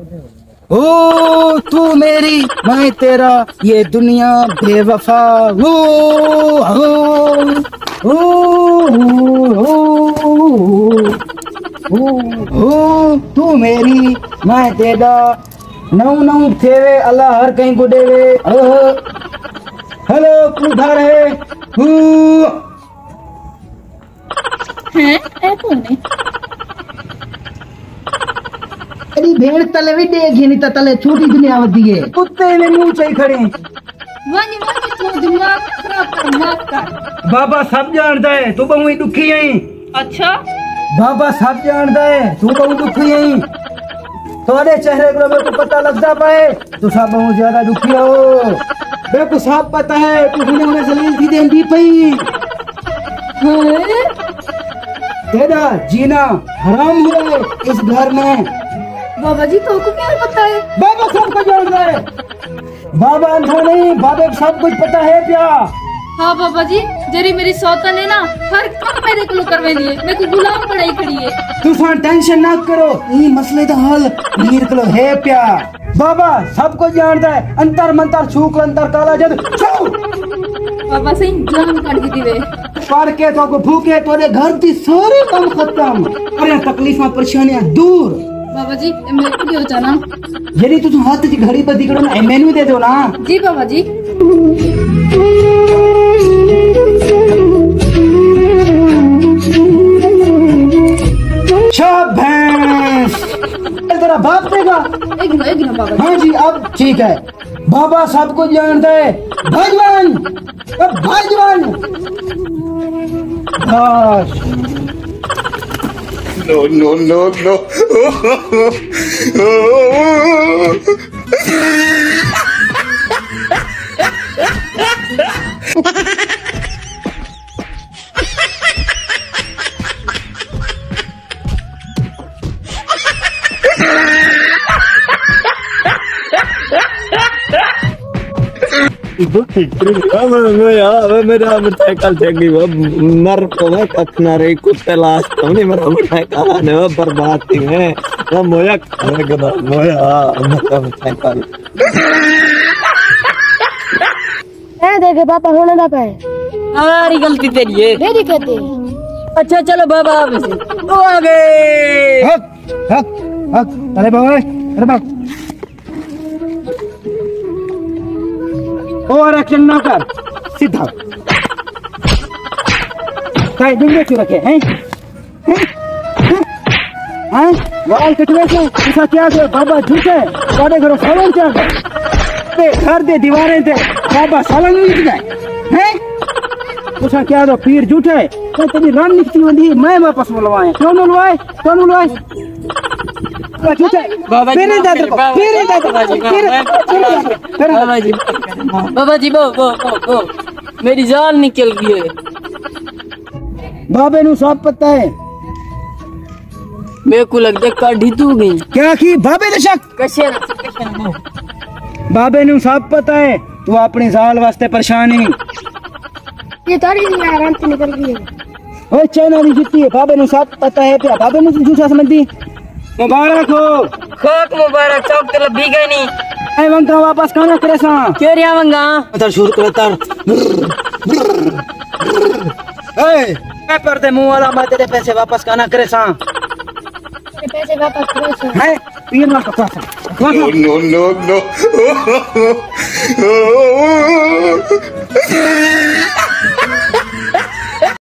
ओ तू मेरी मैं तेरा ये दुनिया बेवफा। ओ ओ ओ तू मेरी मैं तेरा नौ नौ थेवे अल्लाह हर कहीं गुडेवे। हेलो कुधार है हैं कौन है? अरे भेड़ तले भी देगी नहीं तले छोटी दुनिया होती है। कुत्ते ने मुंह चाहिए खड़े वानी तो दिमाग खराब कर मत कर। बाबा सब जानता है तू बहु दुखी है। अच्छा बाबा सब जानता है तू बहु दुखी है। थोड़े चेहरे को मेरे को पता लगता पाए तू सब बहुत ज्यादा दुखी हो। मेरे को सब पता है तू हुने जलील थी देंदी पई। तेरा जीना हराम हुआ है इस घर में। बाबा जी तो को क्या पता है? बाबा सबको जान रहा है। बाबा अंधा नहीं बाबा को सब कुछ पता है क्या? हाँ बाबा जी जरी मेरी सौतन है ना हर काम मेरे को करवे दिए। मेरे को गुलाम पड़ाई खड़ी है। तू सा टेंशन ना करो ये मसले का हल मीर को है प्या। बाबा सब कुछ जानता है अंतर मंतर छूक अंतर काला जद बाबा सही जान काट दी वे पढ़ के तो को भूखे तोरे घर की सारी काम खत्म। अरे तकलीफां परेशानियां दूर। बाबा जी मेरे को दियो जाना। यदि तू हाथ की घड़ी पर दिखड़ो ना मेनू दे दो ना। जी बाबा जी। भैंस तेरा बाप देगा। एक गिनो बाबा जी। हाँ जी अब ठीक है। बाबा सब कुछ जानता है। भगवान भगवान No. मेरा मोटरसाइकिल चेगी वो मर को मैं कखना रे कुत्ते लाश तो नहीं मेरा मोटरसाइकिल ने वो बर्बाद थी मैं वो मोया गदा मोया मेरा मोटरसाइकिल है। देखे पापा होने ना पाए हमारी गलती तेरी है। मेरी कहते अच्छा चलो बाबा आप से वो आ गए। हक अरे बाबा अरे बाबा और एक्शन ना कर सीधा काय दुनिया क्यों रखे हैं वाल कटवे से ऐसा क्या कर बाबा झूठे बड़े घरों सालन क्या कर घर दे दीवारें दे बाबा सालन नहीं जाए हैं उसका क्या दो पीर झूठे तो तेरी रान निकती होती मैं वापस बुलवाए क्यों बुलवाए बाबा जी वो मेरी जान निकल गई है। बाबे नु सब पता है। मेरे को लगता है काढ़ी तू गई क्या की बाबे ने शक कैसे बाबे नु सब पता है तू अपनी जाल वास्ते परेशानी ये तारी आराम से निकल गई है। ओए चाइना नहीं जीती है बाबे नु सब पता है क्या बाबे नु झूठा समझती। मुबारक हो खोक मुबारक चौक ते लबी गई नहीं ए वंगा वापस खाना करे सा क्यों रिया वंगा उधर शुरू कर तर ए मैं पर दे मुंह वाला मैं तेरे पैसे वापस खाना करे सा ये पैसे वापस करो है पीर ना कसा No.